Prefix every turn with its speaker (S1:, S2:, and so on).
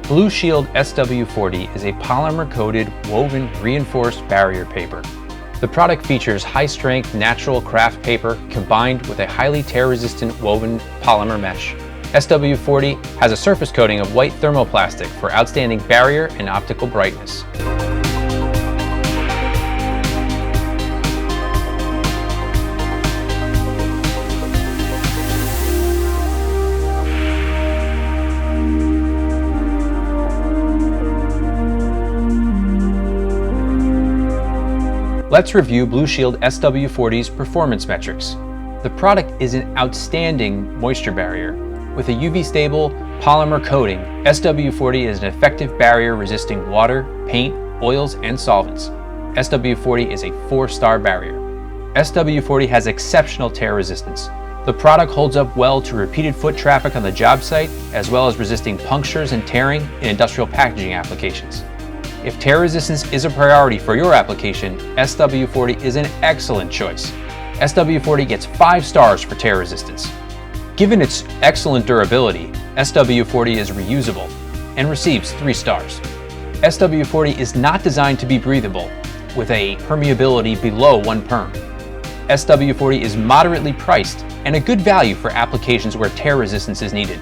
S1: Blue Shield SW40 is a polymer-coated, woven, reinforced barrier paper. The product features high-strength natural Kraft paper combined with a highly tear-resistant woven polymer mesh. SW40 has a surface coating of white thermoplastic for outstanding barrier and optical brightness. Let's review Blue Shield SW40's performance metrics. The product is an outstanding moisture barrier. With a UV-stable polymer coating, SW40 is an effective barrier resisting water, paint, oils, and solvents. SW40 is a 4-star barrier. SW40 has exceptional tear resistance. The product holds up well to repeated foot traffic on the job site, as well as resisting punctures and tearing in industrial packaging applications. If tear resistance is a priority for your application, SW40 is an excellent choice. SW40 gets 5 stars for tear resistance. Given its excellent durability, SW40 is reusable and receives 3 stars. SW40 is not designed to be breathable, with a permeability below 1 perm. SW40 is moderately priced and a good value for applications where tear resistance is needed.